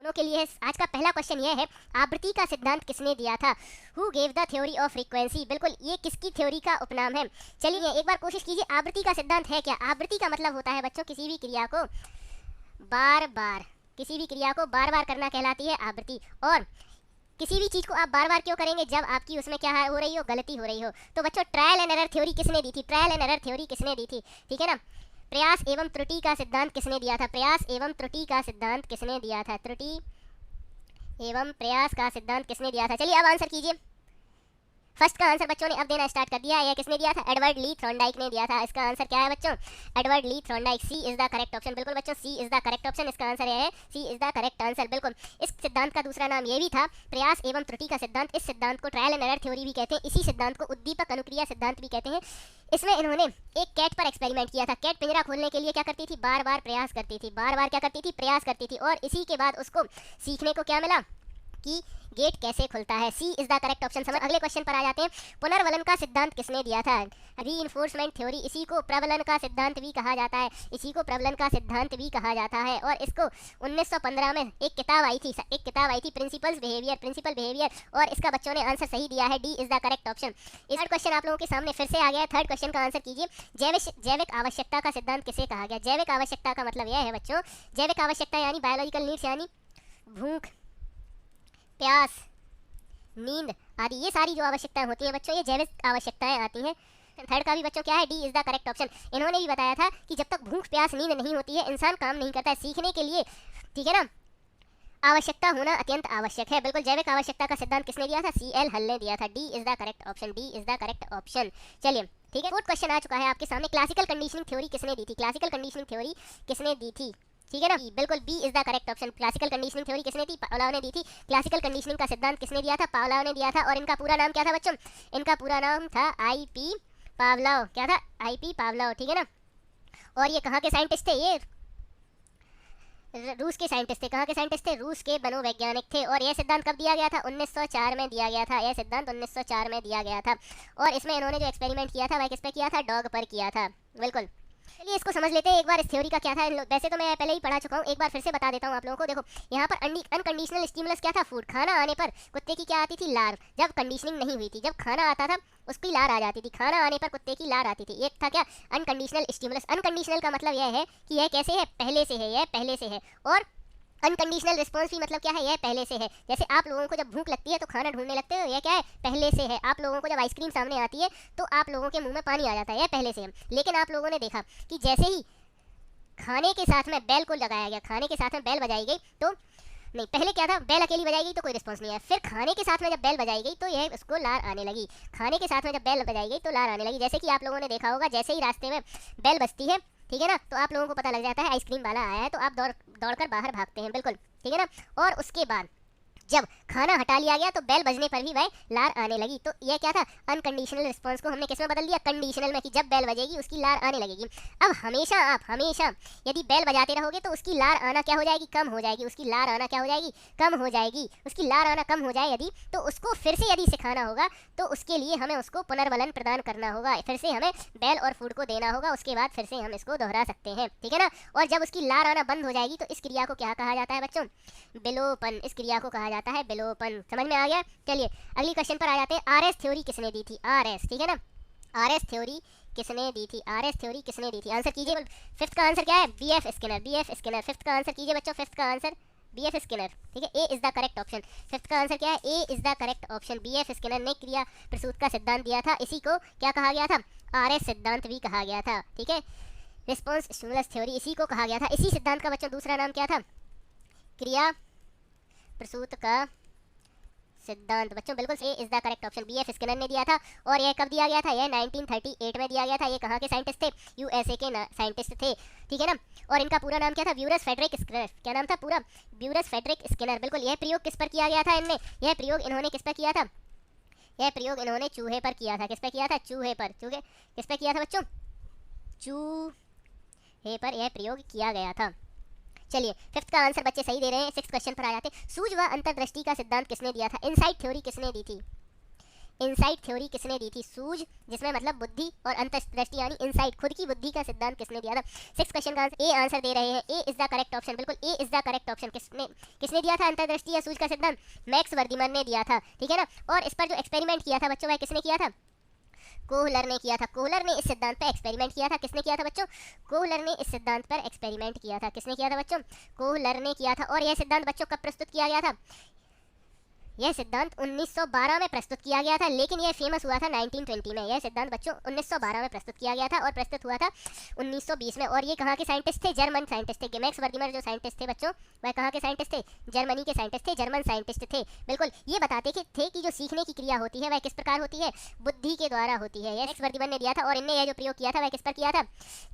दोनों के लिए आज का पहला क्वेश्चन यह है, आवृत्ति का सिद्धांत किसने दिया था? Who gave the theory of frequency? बिल्कुल, ये किसकी थ्योरी का उपनाम है? चलिए एक बार कोशिश कीजिए, आवृत्ति का सिद्धांत है क्या? आवृत्ति का मतलब होता है बच्चों किसी भी क्रिया को बार बार, किसी भी क्रिया को बार बार करना कहलाती है आवृत्ति। और किसी भी चीज़ को आप बार बार क्यों करेंगे? जब आपकी उसमें क्या हो रही हो, गलती हो रही हो। तो बच्चों ट्रायल एंड एरर थ्योरी किसने दी थी? ट्रायल एंड एरर थ्योरी किसने दी थी? ठीक है ना। प्रयास एवं त्रुटि का सिद्धांत किसने दिया था? प्रयास एवं त्रुटि का सिद्धांत किसने दिया था? त्रुटि एवं प्रयास का सिद्धांत किसने दिया था? चलिए अब आंसर कीजिए। फर्स्ट का आंसर बच्चों ने अब देना स्टार्ट कर दिया है। किसने दिया था? एडवर्ड ली थॉर्नडाइक ने दिया था। इसका आंसर क्या है बच्चों? Edward Lee Thorndike. C is the correct option. बिल्कुल बच्चों, C is the correct option. इसका आंसर यह है, C is the correct answer. बिल्कुल। इस सिद्धांत का दूसरा नाम ये भी था, प्रयास एवं त्रुटि का सिद्धांत। इस सिद्धांत को ट्रायल एंड एरर थ्योरी भी कहते हैं। इसी सिद्धांत को उद्दीपक अनुक्रिया सिद्धांत भी कहते हैं। इसमें इन्होंने एक कैट पर एक्सपेरिमेंट किया था। कैट पिंजरा खोलने के लिए क्या करती थी? बार बार प्रयास करती थी। बार बार क्या करती थी? प्रयास करती थी। और इसी के बाद उसको सीखने को क्या मिला कि गेट कैसे खुलता है। C is the correct option. समझ। अगले क्वेश्चन पर आ जाते हैं। पुनर्वलन का सिद्धांत किसने दिया था? Reinforcement theory. इसी को प्रबलन का सिद्धांत भी कहा जाता है। इसी को प्रबलन का सिद्धांत भी कहा जाता है। और इसको 1915 में एक किताब आई थी, प्रिंसिपल बिहेवियर। और इसका बच्चों ने आंसर सही दिया है। D is the correct option. Third question आप लोगों के सामने फिर से आ गया है। थर्ड क्वेश्चन का आंसर कीजिए। जैविक आवश्यकता का सिद्धांत किसे कहा गया? जैविक आवश्यकता का मतलब यह है बच्चों, जैविक आवश्यकता यानी बायोलॉजिकल नीड्स, यानी भूख, प्यास, नींद आदि, ये सारी जो आवश्यकताएं होती हैं बच्चों, ये जैविक आवश्यकताएं आती हैं। थर्ड का भी बच्चों क्या है? D is the correct option. इन्होंने भी बताया था कि जब तक भूख प्यास नींद नहीं होती है इंसान काम नहीं करता है सीखने के लिए। ठीक है ना। आवश्यकता होना अत्यंत आवश्यक है। बिल्कुल। जैविक आवश्यकता का सिद्धांत किसने दिया था? सी एल हल ने दिया था। D is the correct option. D is the correct option. चलिए ठीक है। फोर्थ क्वेश्चन आ चुका है आपके सामने। क्लासिकल कंडीशनिंग थ्योरी किसने दी थी? क्लासिकल कंडीशनिंग थ्योरी किसने दी थी? ठीक है ना। बिल्कुल, B is the correct option. Classical conditioning theory किसने दी? पावलोव ने दी थी। क्लासिकल कंडीशनिंग का सिद्धांत किसने दिया था? पावलोव ने दिया था। और इनका पूरा नाम क्या था बच्चों? इनका पूरा नाम था आई.पी. पावलोव। क्या था? आई.पी. पावलोव। ठीक है ना। और ये कहाँ के साइंटिस्ट थे? ये रूस के साइंटिस्ट थे। कहाँ के साइंटिस्ट थे? रूस के मनोवैज्ञानिक थे। और यह सिद्धांत कब दिया गया था? 1904 में दिया गया था। यह सिद्धांत 1904 में दिया गया था। और इसमें इन्होंने जो एक्सपेरिमेंट किया था वह किस पे किया था? डॉग पर किया था। बिल्कुल। चलिए इसको समझ लेते हैं एक बार। इस थ्योरी का क्या था? वैसे तो मैं पहले ही पढ़ा चुका हूँ, एक बार फिर से बता देता हूँ आप लोगों को। देखो यहाँ पर अनकंडीशनल स्टिमुलस क्या था? फूड। खाना आने पर कुत्ते की क्या आती थी? लार। जब कंडीशनिंग नहीं हुई थी, जब खाना आता था उसकी लार आ जाती थी। खाना आने पर कुत्ते की लार आती थी। ये था क्या? Unconditional stimulus. अनकंडीशनल का मतलब यह है कि यह कैसे है? पहले से है। यह पहले से है। और अनकंडीशनल रिस्पॉन्स भी मतलब क्या है? यह पहले से है। जैसे आप लोगों को जब भूख लगती है तो खाना ढूंढने लगते हो, यह क्या है? पहले से है। आप लोगों को जब आइसक्रीम सामने आती है तो आप लोगों के मुंह में पानी आ जाता है, यह पहले से है। लेकिन आप लोगों ने देखा कि जैसे ही खाने के साथ में बेल को लगाया गया, खाने के साथ में बेल बजाई गई तो नहीं, पहले क्या था? बेल अकेली बजाई गई तो कोई रिस्पॉन्स नहीं आया। फिर खाने के साथ में जब बेल बजाई गई तो यह उसको लार आने लगी। खाने के साथ में जब बेल बजाई गई तो लार आने लगी। जैसे कि आप लोगों ने देखा होगा, जैसे ही रास्ते में बेल बजती है, ठीक है ना, तो आप लोगों को पता लग जाता है आइसक्रीम वाला आया है, तो आप दौड़कर बाहर भागते हैं। बिल्कुल। ठीक है ना। और उसके बाद जब खाना हटा लिया गया तो बेल बजने पर भी वह लार आने लगी। तो यह क्या था? अनकंडीशनल रिस्पांस को हमने किसमें बदल दिया? कंडीशनल में, कि जब बेल बजेगी उसकी लार आने लगेगी। अब हमेशा यदि बेल बजाते रहोगे तो उसकी लार आना क्या हो जाएगी? कम हो जाएगी। उसकी लार आना क्या हो जाएगी? कम हो जाएगी। उसकी लार आना कम हो जाए यदि, तो उसको फिर से यदि सिखाना होगा तो उसके लिए हमें उसको पुनर्वलन प्रदान करना होगा। फिर से हमें बेल और फूड को देना होगा। उसके बाद फिर से हम इसको दोहरा सकते हैं। ठीक है ना। और जब उसकी लार आना बंद हो जाएगी तो इस क्रिया को क्या कहा जाता है बच्चों? विलोपन। इस क्रिया को कहा जाता है विलोपन। समझ में आ गया? चलिए अगली क्वेश्चन पर आ जाते हैं। आरएस थ्योरी किसने दी थी? आरएस। ठीक है ना। आरएस थ्योरी किसने दी थी? आरएस थ्योरी किसने दी थी? आंसर कीजिए। फिफ्थ का आंसर क्या है? BF Skinner. BF Skinner. Fifth का आंसर कीजिए बच्चों। फिफ्थ का आंसर बीएफ स्किनर। ठीक है। A is the correct option. Fifth का आंसर क्या है? A is the correct option. BF Skinner ने क्रिया प्रसूत का सिद्धांत दिया था। इसी को क्या कहा गया था? आरएस सिद्धांत भी कहा गया था। ठीक है। रिस्पॉन्स स्टिमुलस थ्योरी इसी को कहा गया था। इसी सिद्धांत का बच्चों दूसरा नाम क्या था? क्रिया प्रसूत का सिद्धांत। बच्चों बिल्कुल A is the correct option. BF Skinner ने दिया था। और यह कब दिया गया था? यह 1938 में दिया गया था। ये कहाँ के साइंटिस्ट थे? यूएसए के साइंटिस्ट थे। ठीक है ना। और इनका पूरा नाम क्या था? ब्यूरस फेडरिक स्किनर। क्या नाम था पूरा? ब्यूरस फेडरिक स्किनर। बिल्कुल। यह प्रयोग किस पर किया गया था इनमें? यह प्रयोग इन्होंने किस पर किया था? यह प्रयोग इन्होंने चूहे पर किया था। किस पर किया था? चूहे पर। चूहे किस पर किया था बच्चों? चूहे पर यह प्रयोग किया गया था। चलिए फिफ्थ का आंसर बच्चे सही दे रहे हैं। सिक्स क्वेश्चन पर आ जाते हैं। सूझ व अंतर्दृष्टि का सिद्धांत किसने दिया था? इनसाइट थ्योरी किसने दी थी? इनसाइट थ्योरी किसने दी थी? सूझ, जिसमें मतलब बुद्धि, और अंतर्दृष्टि यानी इनसाइट, खुद की बुद्धि का सिद्धांत किसने दिया था? 6 क्वेश्चन का आंसर ए आंसर दे रहे हैं। ए इज द करेक्ट ऑप्शन, बिल्कुल A is the correct option. किसने दिया था अंतर्दृष्टि या सूझ का सिद्धांत? मैक्स वर्दीमन ने दिया था, ठीक है ना। और इस पर जो एक्सपेरिमेंट किया था बच्चों, वह किसने किया था? कोहलर ने किया था। कोहलर ने इस सिद्धांत पर एक्सपेरिमेंट किया था। किसने किया था बच्चों? कोहलर ने इस सिद्धांत पर एक्सपेरिमेंट किया था। किसने किया था बच्चों? कोहलर ने किया था। और यह सिद्धांत बच्चों कब प्रस्तुत किया गया था? यह सिद्धांत 1912 में प्रस्तुत किया गया था, लेकिन यह फेमस हुआ था 1920 में। यह सिद्धांत बच्चों 1912 में प्रस्तुत किया गया था और प्रस्तुत हुआ था 1920 में। और ये कहाँ के साइंटिस्ट थे? जर्मन साइंटिस्ट थे। मैक्स वर्दीमन जो साइंटिस्ट थे बच्चों, वह कहाँ के साइंटिस्ट थे? जर्मनी के साइंटिस्ट थे, जर्मन साइंटिस्ट थे। बिल्कुल ये बताते थे कि जो सीखने की क्रिया होती है वह किस प्रकार होती है? बुद्धि के द्वारा होती है। यह मैक्स वर्दीमन ने दिया था। और इनने यह जो प्रयोग किया था वह किस पर किया था?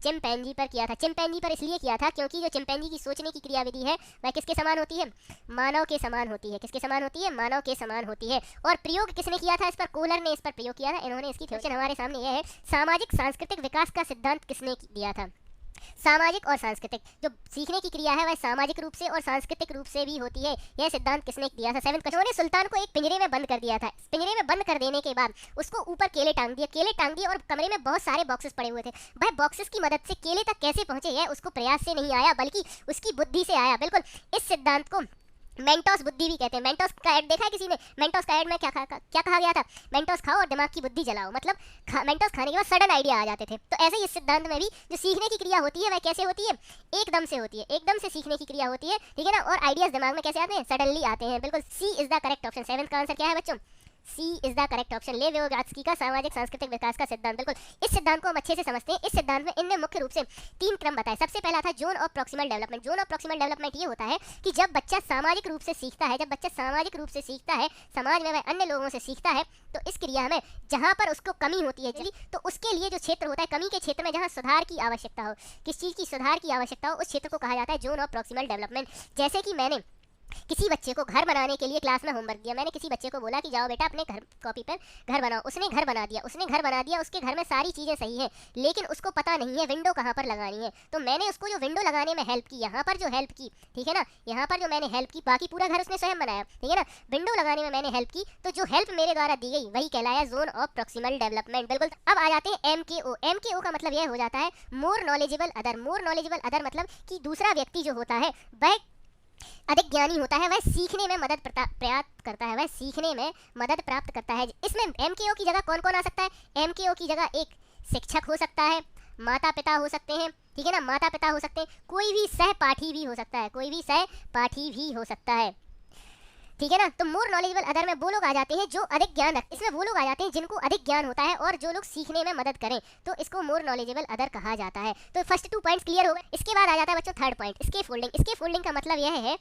चिंपैंजी पर किया था। चिंपैंजी पर इसलिए किया था क्योंकि जो चिंपैंजी की सोचने की क्रियाविधि है वह किसके समान होती है? मानव के समान होती है। किसके समान होती है? मानव के समान होती है। और प्रयोग किसने किया था इस पर? कोहलर ने इस पर प्रयोग किया था। इन्होंने इसकी क्वेश्चन हमारे सामने यह है, सामाजिक सांस्कृतिक विकास का सिद्धांत किसने दिया था? सामाजिक और सांस्कृतिक, जो सीखने की क्रिया है वह सामाजिक रूप से और सांस्कृतिक रूप से भी होती है। यह सिद्धांत किसने दिया था? 7 क्वेश्चन। उन्होंने सुल्तान को एक पिंजरे में बंद कर दिया था। पिंजरे में बंद कर देने के बाद उसको ऊपर केले टांग दिए। केले टांग दिए और कमरे में बहुत सारे बॉक्सेस पड़े हुए थे। वह बॉक्सेस की मदद से केले तक कैसे पहुंचे, यह उसको प्रयास से नहीं आया बल्कि उसकी बुद्धि से आया। बिल्कुल इस सिद्धांत को मेंटोस बुद्धि भी कहते हैं। मेंटोस का ऐड देखा है किसी ने? मेंटोस का ऐड में क्या कहा गया था? मेंटोस खाओ और दिमाग की बुद्धि जलाओ। मतलब मेंटोस खाने के बाद सडन आइडिया आ जाते थे। तो ऐसे ही इस सिद्धांत में भी जो सीखने की क्रिया होती है वह कैसे होती है? एकदम से होती है। एकदम से सीखने की क्रिया होती है, ठीक है ना। और आइडियाज दिमाग में कैसे आते हैं? सडनली आते हैं। बिल्कुल सी इज द करेक्ट ऑप्शन। 7 का आंसर क्या है बच्चों? C is the correct option. ले व्यवगात्स्की का सामाजिक सांस्कृतिक विकास का सिद्धांत। बिल्कुल इस सिद्धांत को हम अच्छे से समझते हैं। इस सिद्धांत में इनने मुख्य रूप से 3 क्रम बताए। सबसे पहला था zone of proximal development. Zone of proximal development ये होता है कि जब बच्चा सामाजिक रूप से सीखता है, जब बच्चा सामाजिक रूप से सीखता है, समाज में वह अन्य लोगों से सीखता है, तो इस क्रिया में जहाँ पर उसको कमी होती है तो उसके लिए जो क्षेत्र होता है, कमी के क्षेत्र में जहाँ सुधार की आवश्यकता हो, किस चीज़ की सुधार की आवश्यकता हो, उस क्षेत्र को कहा जाता है जोन ऑफ प्रॉक्सिमल डेवलपमेंट। जैसे कि मैंने किसी बच्चे को घर बनाने के लिए क्लास में होमवर्क दिया। मैंने किसी बच्चे को बोला कि जाओ बेटा अपने घर कॉपी पर घर बनाओ। उसने घर बना दिया। उसके घर में सारी चीज़ें सही हैं, लेकिन उसको पता नहीं है विंडो कहाँ पर लगानी है। तो मैंने उसको जो विंडो लगाने में हेल्प की, यहाँ पर जो हेल्प की, ठीक है ना, यहाँ पर जो मैंने हेल्प की, बाकी पूरा घर उसने स्वयं बनाया, ठीक है ना। विंडो लगाने में मैंने हेल्प की, तो जो हेल्प मेरे द्वारा दी गई वही कहलाया जोन ऑफ प्रॉक्सिमल डेवलपमेंट। बिल्कुल। अब आ जाते हैं MKO। MKO का मतलब यह हो जाता है more knowledgeable other. More knowledgeable other मतलब कि दूसरा व्यक्ति जो होता है वह अधिक ज्ञानी होता है, वह सीखने में मदद प्राप्त करता है, वह सीखने में मदद प्राप्त करता है। इसमें MKO की जगह कौन कौन आ सकता है? MKO की जगह एक शिक्षक हो सकता है, माता पिता हो सकते हैं, ठीक है ना, माता पिता हो सकते हैं, कोई भी सहपाठी भी हो सकता है, कोई भी सहपाठी भी हो सकता है, ठीक है ना। तो मोर नॉलेजेबल अदर में वो लोग आ जाते हैं जो अधिक ज्ञान रखते हैं। इसमें वो लोग आ जाते हैं जिनको अधिक ज्ञान होता है और जो लोग सीखने में मदद करें, तो इसको मोर नॉलेजेबल अदर कहा जाता है। तो फर्स्ट 2 पॉइंट्स क्लियर हो गए। इसके बाद आ जाता है बच्चों third point, scaffolding. Scaffolding का मतलब यह है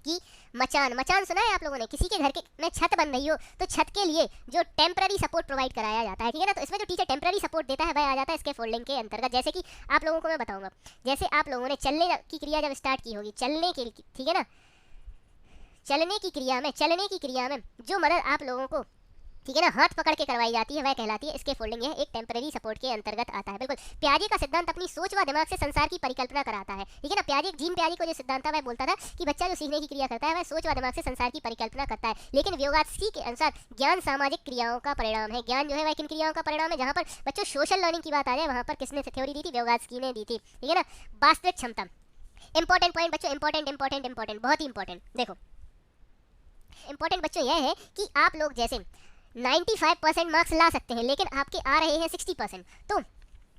कि मचान सुना है आप लोगों ने? किसी के घर के में छत बन रही हो तो छत के लिए जो टेम्पररी सपोर्ट प्रोवाइड कराया जाता है, ठीक है ना। तो इसमें जो टीचर टेम्पररी सपोर्ट देता है वह आ जाता है स्केप फोल्डिंग के अंतर्गत। जैसे कि आप लोगों को मैं बताऊंगा, जैसे आप लोगों ने चलने की क्रिया जब स्टार्ट की होगी, चलने के लिए, ठीक है ना, चलने की क्रिया में जो मदद आप लोगों को, ठीक है ना, हाथ पकड़ के करवाई जाती है वह कहलाती है स्केप फोल्डिंग। यह एक टेम्पररी सपोर्ट के अंतर्गत आता है। बिल्कुल पियाजे का सिद्धांत अपनी सोच व दिमाग से संसार की परिकल्पना कराता है, ठीक है ना। जीन पियाजे को जो सिद्धांत था वह बोलता था कि बच्चा जो सीखने की क्रिया करता है वह सोच व दिमाग से संसार की परिकल्पना करता है। लेकिन व्यवगात्स्की के अनुसार ज्ञान सामाजिक क्रियाओं का परिणाम है। ज्ञान जो है वह किन क्रियाओं का परिणाम है? जहाँ पर बच्चों सोशल लर्निंग की बात आ जाए वहाँ पर किसने थ्योरी दी थी? व्यवगात्स्की ने दी थी, ठीक है ना। वास्तविक क्षमता, इंपॉर्टेंट पॉइंट बच्चों, इंपॉर्टेंट, बहुत ही इंपॉर्टेंट। देखो इंपॉर्टेंट बच्चों यह है कि आप लोग जैसे 95% मार्क्स ला सकते हैं, लेकिन आपके आ रहे हैं 60%, तो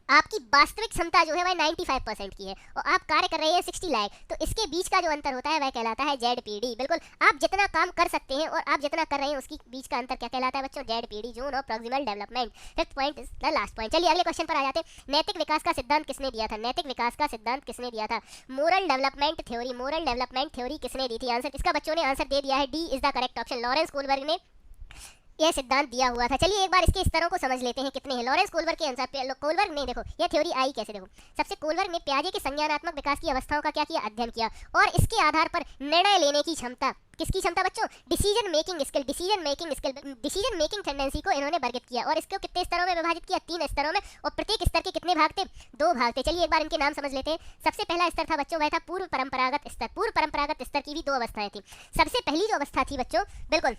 आपकी वास्तविक क्षमता जो है वह 95% की है और आप कार्य कर रहे हैं 60 लाख। तो इसके बीच का जो अंतर होता है वह कहलाता है ZPD। बिल्कुल आप जितना काम कर सकते हैं और आप जितना कर रहे हैं उसके बीच का अंतर क्या कहलाता है बच्चों? ZPD, zone of proximal development. Fifth point is the last point. चलिए अगले क्वेश्चन पर आ जाते हैं। नैतिक विकास का सिद्धांत किसने दिया था? नैतिक विकास का सिद्धांत किसने दिया था? Moral development theory. Moral development theory किसने दी थी? आंसर इसका बच्चों ने आंसर दे दिया है, D is the correct option. Lawrence Kohlberg ने यह सिद्धांत दिया हुआ था। चलिए एक बार इसके स्तरों को समझ लेते हैं कितने हैं। लॉरेंस कोलबर्ग के अनुसार, कोलबर्ग ने देखो यह थ्योरी आई कैसे, देखो सबसे कोलबर्ग ने पियाजे के संज्ञानात्मक विकास की अवस्थाओं का क्या किया? अध्ययन किया और इसके आधार पर निर्णय लेने की क्षमता, किसकी क्षमता बच्चों? डिसीजन मेकिंग टेंडेंसी को इन्होंने वर्गित किया और इसको कितने स्तरों में विभाजित किया? 3 स्तरों में। और प्रत्येक स्तर के कितने भाग थे? 2 भाग थे। चलिए एक बार इनके नाम समझ लेते हैं। सबसे पहला स्तर था बच्चों वह था पूर्व परंपरागत स्तर। पूर्व परंपरागत स्तर की भी 2 अवस्थाएं थी। सबसे पहली जो अवस्था थी बच्चों, बिल्कुल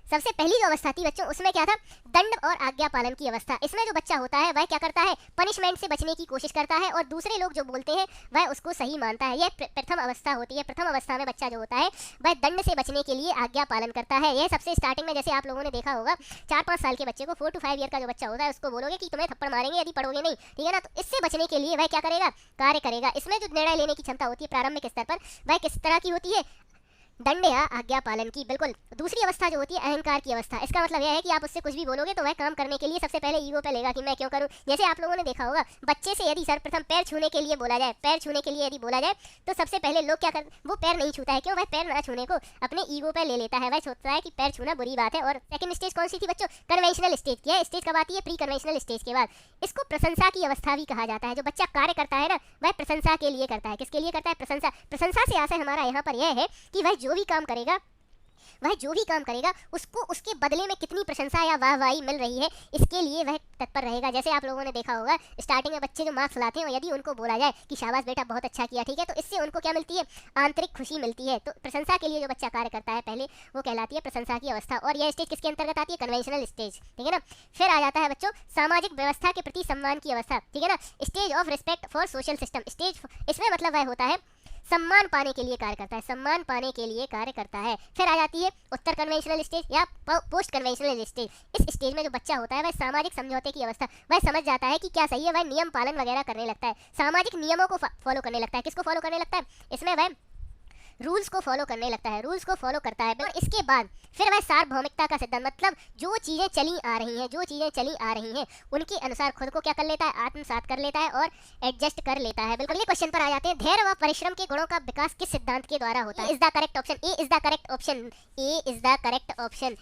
सबसे पहली जो अवस्था थी बच्चों उसमें क्या था, दंड और आज्ञा पालन की अवस्था। इसमें जो बच्चा होता है वह क्या करता है, पनिशमेंट से बचने की कोशिश करता है और दूसरे लोग जो बोलते हैं वह उसको सही मानता है। यह प्रथम अवस्था होती है। प्रथम अवस्था में बच्चा जो होता है वह दंड से बचने के लिए आज्ञा पालन करता है। यह सबसे स्टार्टिंग में, जैसे आप लोगों ने देखा होगा 4-5 साल के बच्चे को, 4 to 5 ईयर का जो बच्चा होता है उसको बोलोगे कि तुम्हें थप्पड़ मारेंगे यदि पढ़ोगे नहीं, ठीक है ना, तो इससे बचने के लिए वह क्या करेगा, कार्य करेगा। इसमें जो निर्णय लेने की क्षमता होती है प्रारंभिक स्तर पर वह किस तरह की होती है, दंड या आज्ञा पालन की। बिल्कुल। दूसरी अवस्था जो होती है अहंकार की अवस्था। इसका मतलब यह है कि आप उससे कुछ भी बोलोगे तो वह काम करने के लिए सबसे पहले ईगो पे लेगा कि मैं क्यों करूं। जैसे आप लोगों ने देखा होगा बच्चे से यदि सर्वप्रथम पैर छूने के लिए बोला जाए, पैर छूने के लिए यदि बोला जाए तो सबसे पहले लोग क्या कर, वो पैर नहीं छूता है। क्यों, वह पैर ना छूने को अपने ईगो पे ले लेता है। वह सोचता है कि पैर छूना बुरी बात है। और सेकंड स्टेज कौन सी थी बच्चों, कन्वेंशनल स्टेज की। है स्टेज कब आती है, प्री कन्वेंशनल स्टेज के बाद। इसको प्रशंसा की अवस्था भी कहा जाता है। जो बच्चा कार्य करता है ना वह प्रशंसा के लिए करता है। किसके लिए करता है, प्रशंसा। प्रशंसा से आशय हमारा यहाँ पर यह है कि वह जो भी काम करेगा उसको उसके बदले में कितनी प्रशंसा या वाहवाही मिल रही है इसके लिए वह तत्पर रहेगा। जैसे आप लोगों ने देखा होगा स्टार्टिंग में बच्चे जो मार्क्स लाते हैं यदि उनको बोला जाए कि शाबाश बेटा बहुत अच्छा किया, ठीक है, तो इससे उनको क्या मिलती है, आंतरिक खुशी मिलती है। तो प्रशंसा के लिए जो बच्चा कार्य करता है पहले वो कहलाती है प्रशंसा की अवस्था। और यह स्टेज किसके अंतर्गत आती है, कन्वेंशनल स्टेज, ठीक है ना। फिर आ जाता है बच्चों सामाजिक व्यवस्था के प्रति सम्मान की अवस्था, ठीक है ना, stage of respect for social system stage. इसमें मतलब वह होता है सम्मान पाने के लिए कार्य करता है, सम्मान पाने के लिए कार्य करता है। फिर आ जाती है उत्तर कन्वेंशनल स्टेज या पोस्ट कन्वेंशनल स्टेज। इस स्टेज में जो बच्चा होता है वह सामाजिक समझौते की अवस्था, वह समझ जाता है कि क्या सही है, वह नियम पालन वगैरह करने लगता है, सामाजिक नियमों को फॉलो करने लगता है। किसको फॉलो करने लगता है, इसमें वह रूल्स को फॉलो करने लगता है, रूल्स को फॉलो करता है। और इसके बाद फिर वह सार्वभौमिकता का सिद्धांत, मतलब जो चीज़ें चली आ रही हैं उनके अनुसार खुद को क्या कर लेता है, आत्मसात कर लेता है और एडजस्ट कर लेता है। बिल्कुल। अगले क्वेश्चन पर आ जाते हैं, धैर्य व परिश्रम के गुणों का विकास किस सिद्धांत के द्वारा होता है। Is the correct option, A is the correct option, A is the correct option,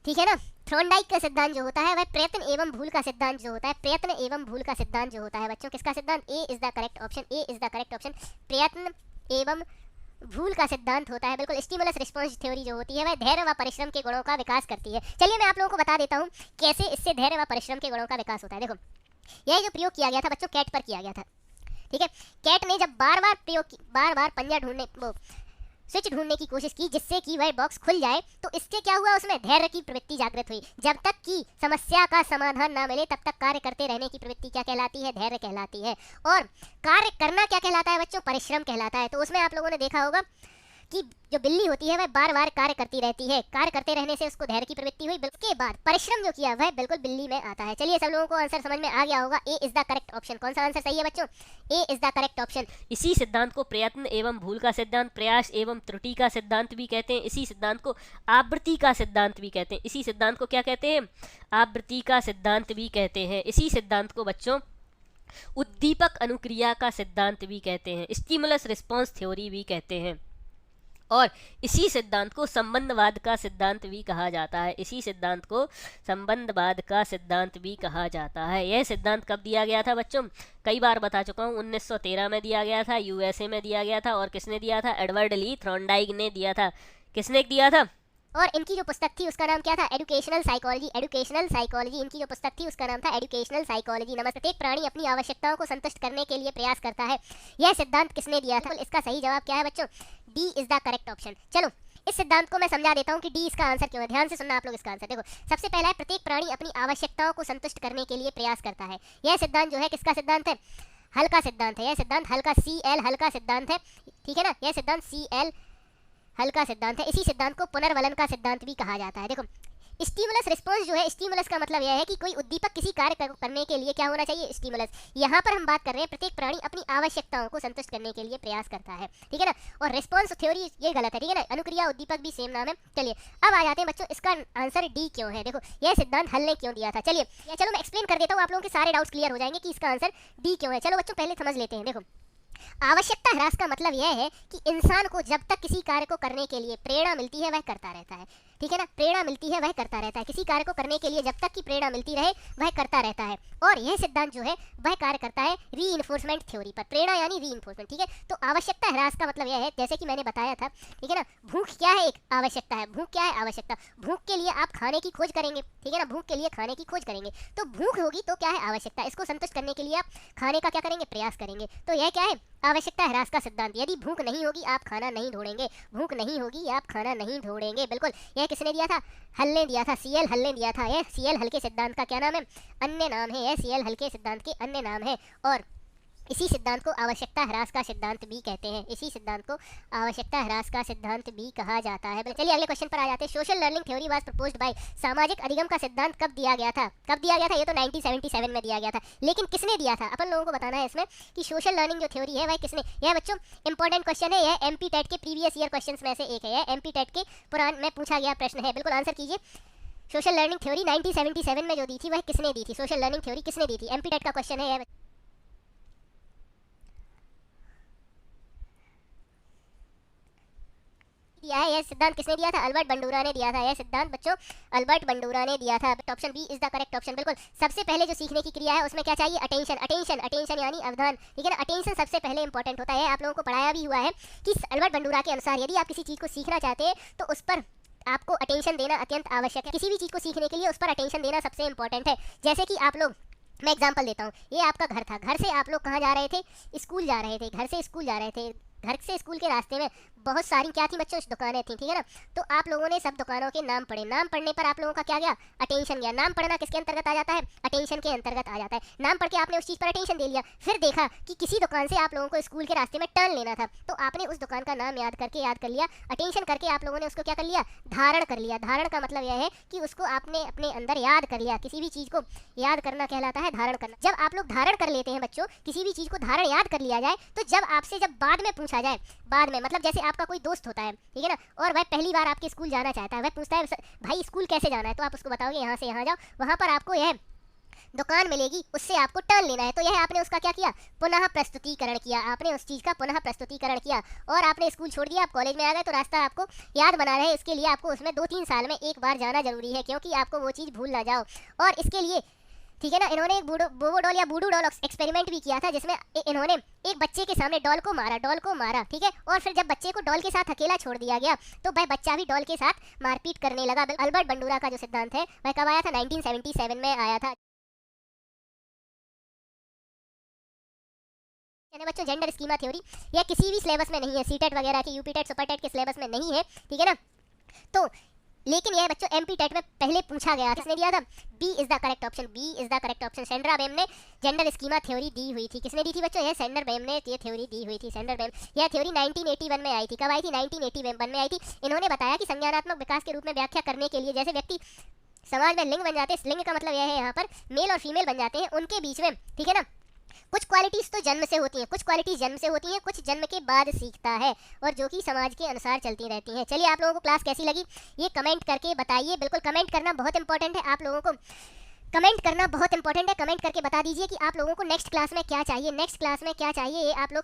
ठीक है ना। थ्रोनडाइक का सिद्धांत जो होता है वह प्रयत्न एवं भूल का सिद्धांत जो होता है, प्रयत्न एवं भूल का सिद्धांत जो होता है बच्चों, किसका सिद्धांत, A is the correct option, A is the correct option, प्रयत्न एवं भूल का सिद्धांत होता है। बिल्कुल। स्टिमुलस रिस्पांस थ्योरी जो होती है वह धैर्य व परिश्रम के गुणों का विकास करती है। चलिए मैं आप लोगों को बता देता हूँ कैसे इससे धैर्य व परिश्रम के गुणों का विकास होता है। देखो यह जो प्रयोग किया गया था बच्चों कैट पर किया गया था, ठीक है। कैट ने जब बार बार पंजा ढूंढने स्विच ढूंढने की कोशिश की जिससे कि वह बॉक्स खुल जाए, तो इससे क्या हुआ, उसमें धैर्य की प्रवृत्ति जागृत हुई। जब तक कि समस्या का समाधान ना मिले तब तक कार्य करते रहने की प्रवृत्ति क्या कहलाती है, धैर्य कहलाती है। और कार्य करना क्या कहलाता है बच्चों, परिश्रम कहलाता है। तो उसमें आप लोगों ने देखा होगा कि जो बिल्ली होती है वह बार बार कार्य करती रहती है, कार्य करते रहने से उसको धैर्य की प्रवृत्ति हुई। उसके बाद परिश्रम जो किया वह बिल्कुल बिल्ली में आता है। चलिए सब लोगों को आंसर समझ में आ गया होगा, ए इज द करेक्ट ऑप्शन। कौन सा आंसर सही है बच्चों, ए इज द करेक्ट ऑप्शन। इसी सिद्धांत को प्रयत्न एवं भूल का सिद्धांत, प्रयास एवं त्रुटि का सिद्धांत भी कहते हैं। इसी सिद्धांत को आवृत्ति का सिद्धांत भी कहते हैं। इसी सिद्धांत को क्या कहते हैं, आवृत्ति का सिद्धांत भी कहते हैं। इसी सिद्धांत को बच्चों उद्दीपक अनुक्रिया का सिद्धांत भी कहते हैं, स्टिमुलस रिस्पांस थ्योरी भी कहते हैं। और इसी सिद्धांत को संबंधवाद का सिद्धांत भी कहा जाता है। इसी सिद्धांत को संबंधवाद का सिद्धांत भी कहा जाता है। यह सिद्धांत कब दिया गया था बच्चों, कई बार बता चुका हूँ, 1913 में दिया गया था, यूएसए में दिया गया था। और किसने दिया था, एडवर्ड ली थ्रोनडाइक ने दिया था। किसने दिया था, और इनकी जो पुस्तक थी उसका नाम क्या था, एजुकेशनल साइकोलॉजी। एजुकेशनल साइकोलॉजी इनकी जो पुस्तक थी उसका नाम था एजुकेशनल साइकोलॉजी। नमस्ते। प्रत्येक प्राणी अपनी आवश्यकताओं को संतुष्ट करने के लिए प्रयास करता है, यह सिद्धांत किसने दिया था। इसका सही जवाब क्या है बच्चों, D is the correct option. चलो इस सिद्धांत को मैं समझा देता हूँ कि डी इसका आंसर क्यों है। ध्यान से सुनना आप लोग इसका आंसर। देखो सबसे पहला है प्रत्येक प्राणी अपनी आवश्यकताओं को संतुष्ट करने के लिए प्रयास करता है। यह सिद्धांत जो है किसका सिद्धांत है, हल का सिद्धांत है। यह सिद्धांत हल का, CL हल का सिद्धांत है, ठीक है ना। यह सिद्धांत CL हल का सिद्धांत है। इसी सिद्धांत को पुनर्वलन का सिद्धांत भी कहा जाता है। देखो स्टिमुलस रिस्पांस जो है, स्टिमुलस का मतलब यह है कि कोई उद्दीपक किसी कार्य करने के लिए क्या होना चाहिए, स्टिमुलस। यहाँ पर हम बात कर रहे हैं प्रत्येक प्राणी अपनी आवश्यकताओं को संतुष्ट करने के लिए प्रयास करता है, ठीक है ना। और रिस्पांस थ्योरी ये गलत है, ठीक है ना। अनुक्रिया उद्दीपक भी सेम नाम है। चलिए अब आ जाते हैं बच्चों, इसका आंसर डी क्यों है। देखो यह सिद्धांत हल ने क्यों दिया था। चलिए चलो मैं एक्सप्लेन कर देता हूँ, आप लोगों के सारे डाउट्स क्लियर हो जाएंगे कि इसका आंसर डी क्यों है। चलो बच्चों पहले समझ लेते हैं। देखो आवश्यकता ह्रास का मतलब यह है कि इंसान को जब तक किसी कार्य को करने के लिए प्रेरणा मिलती है वह करता रहता है, ठीक है ना। प्रेरणा मिलती है वह करता रहता है, किसी कार्य को करने के लिए जब तक की प्रेरणा मिलती रहे वह करता रहता है। और यह सिद्धांत जो है वह कार्य करता है रीइंफोर्समेंट थ्योरी पर। प्रेरणा यानी रीइंफोर्समेंट, ठीक है। तो आवश्यकता ह्रास का मतलब यह है, जैसे कि मैंने बताया था, ठीक है ना। भूख क्या है, एक आवश्यकता है। भूख क्या है, आवश्यकता। भूख के लिए आप खाने की खोज करेंगे, ठीक है ना। भूख के लिए खाने की खोज करेंगे तो भूख होगी तो क्या है, आवश्यकता। इसको संतुष्ट करने के लिए आप खाने का क्या करेंगे, प्रयास करेंगे। तो यह क्या है, आवश्यकता ह्रास का सिद्धांत, यदि भूख नहीं होगी आप खाना नहीं ढूंढेंगे, भूख नहीं होगी आप खाना नहीं ढूंढेंगे। बिल्कुल, यह किसने दिया था? हल ने दिया था, सीएल हल ने दिया था। यह सीएल हल के सिद्धांत का क्या नाम है? अन्य नाम है। यह सीएल हल के सिद्धांत के अन्य नाम है और इसी सिद्धांत को आवश्यकता ह्रास का सिद्धांत भी कहते हैं। इसी सिद्धांत को आवश्यकता ह्रास का सिद्धांत भी कहा जाता है। चलिए अगले क्वेश्चन पर आ जाते हैं। Social learning theory was proposed by, सामाजिक अधिगम का सिद्धांत कब दिया गया था? कब दिया गया था? ये तो 1977 में दिया गया था, लेकिन किसने दिया था? अपन लोगों को बताना है इसमें कि सोशल लर्निंग जो थ्योरी है वह किसने। यह बच्चों इंपॉर्टेंट क्वेश्चन है, यह एमपी टेट के प्रीवियस ईयर क्वेश्चन में से एक है। यह एमपी टेट के पुरान में पूछा गया प्रश्न है। बिल्कुल आंसर कीजिए। सोशल लर्निंग थ्योरी 1977 में जो दी थी वह किसने दी थी? सोशल लर्निंग थ्योरी किसने दी थी? एमपी टेट का क्वेश्चन है। दिया है। यह सिद्धांत किसने दिया था? अल्बर्ट बंडूरा ने दिया था। यह सिद्धांत बच्चों अल्बर्ट बंडूरा ने दिया था। Option B is the correct option. बिल्कुल, सबसे पहले जो सीखने की क्रिया है उसमें क्या चाहिए? अटेंशन। अटेंशन अटेंशन यानी अवधान, ठीक है ना। अटेंशन सबसे पहले इंपॉर्टेंट होता है। आप लोगों को पढ़ाया भी हुआ है कि अल्बर्ट बंडूरा के अनुसार यदि आप किसी चीज़ को सीखना चाहते हैं तो उस पर आपको अटेंशन देना अत्यंत आवश्यक है। किसी भी चीज़ को सीखने के लिए उस पर अटेंशन देना सबसे इंपॉर्टेंट है। जैसे कि आप लोग, मैं एग्जांपल देता हूँ, ये आपका घर था, घर से आप लोग कहाँ जा रहे थे? स्कूल जा रहे थे। घर से स्कूल जा रहे थे, घर से स्कूल के रास्ते में बहुत सारी क्या थी बच्चों? दुकानें थी, ठीक है ना। तो आप लोगों ने सब दुकानों के नाम पढ़े। नाम पढ़ने पर आप लोगों का क्या गया? अटेंशन गया। नाम पढ़ना किसके अंतर्गत आ जाता है? अटेंशन के अंतर्गत आ जाता है। नाम पढ़ के आपने उस चीज़ पर अटेंशन दे लिया, फिर देखा कि किसी दुकान से आप लोगों को स्कूल के रास्ते में टर्न लेना था, तो आपने उस दुकान का नाम याद कर लिया। अटेंशन करके आप लोगों ने उसको क्या कर लिया? धारण कर लिया। धारण का मतलब यह है कि उसको आपने अपने अंदर याद कर लिया। किसी भी चीज़ को याद करना कहलाता है धारण करना। जब आप लोग धारण कर लेते हैं बच्चों, किसी भी चीज़ को धारण याद कर लिया जाए, तो जब आपसे जब बाद में पूछा जाए, बाद में मतलब जैसे आपका कोई दोस्त होता है, ठीक है ना, और वह पहली बार आपके स्कूल जाना चाहता है, वह पूछता है भाई स्कूल कैसे जाना है, तो आप उसको बताओगे यहाँ से यहाँ जाओ, वहाँ पर आपको यह दुकान मिलेगी, उससे आपको टर्न लेना है। तो यह आपने उसका क्या किया? पुनः प्रस्तुतिकरण किया। आपने उस चीज़ का पुनः प्रस्तुतिकरण किया और आपने स्कूल छोड़ दिया, आप कॉलेज में आ गए, तो रास्ता आपको याद बना रहे। इसके लिए आपको उसमें 2-3 साल में एक बार जाना जरूरी है, क्योंकि आपको वो चीज़ भूल ना जाओ। और इसके लिए, ठीक है ना, इन्होंने एक बोबो डॉल या बूडू डॉल एक्सपेरिमेंट भी किया था, जिसमें इन्होंने एक बच्चे के सामने डॉल को मारा, ठीक है, और फिर जब बच्चे को डॉल के साथ अकेला छोड़ दिया गया तो वह बच्चा भी डॉल के साथ मारपीट करने लगा। अल्बर्ट बंडूरा का जो सिद्धांत है वह कब आया था? 1977 में आया था। बच्चों जेंडर स्कीमा थ्योरी, यह किसी भी सिलेबस में नहीं है, सीटेट वगैरह के, यूपी टेट, सुपर टेट के सिलेबस में नहीं है, ठीक है ना। तो लेकिन यह बच्चों एमपी टेट में पहले पूछा गया। किसने दिया था? B is the correct option. B is the correct option. Sandra Bem ने जेंडर स्कीमा थ्योरी दी हुई थी। किसने दी थी बच्चों? यह सेंडर बेम ने ये थ्योरी दी हुई थी। सेंडर बेम, यह थ्योरी 1981 में आई थी। कब आई थी? 1981 में आई थी। इन्होंने बताया कि संज्ञानात्मक विकास के रूप में व्याख्या करने के लिए जैसे व्यक्ति समाज में लिंग बन जाते हैं, लिंग का मतलब यह है यहाँ पर मेल और फीमेल बन जाते हैं, उनके बीच में, ठीक है ना, कुछ क्वालिटीज़ तो जन्म से होती हैं, कुछ क्वालिटीज़ जन्म से होती हैं, कुछ जन्म के बाद सीखता है, और जो कि समाज के अनुसार चलती रहती हैं। चलिए आप लोगों को क्लास कैसी लगी ये कमेंट करके बताइए। बिल्कुल कमेंट करना बहुत इंपॉर्टेंट है। आप लोगों को कमेंट करना बहुत इंपॉर्टेंट है। कमेंट करके बता दीजिए कि आप लोगों को नेक्स्ट क्लास में क्या चाहिए, नेक्स्ट क्लास में क्या चाहिए, ये आप लोग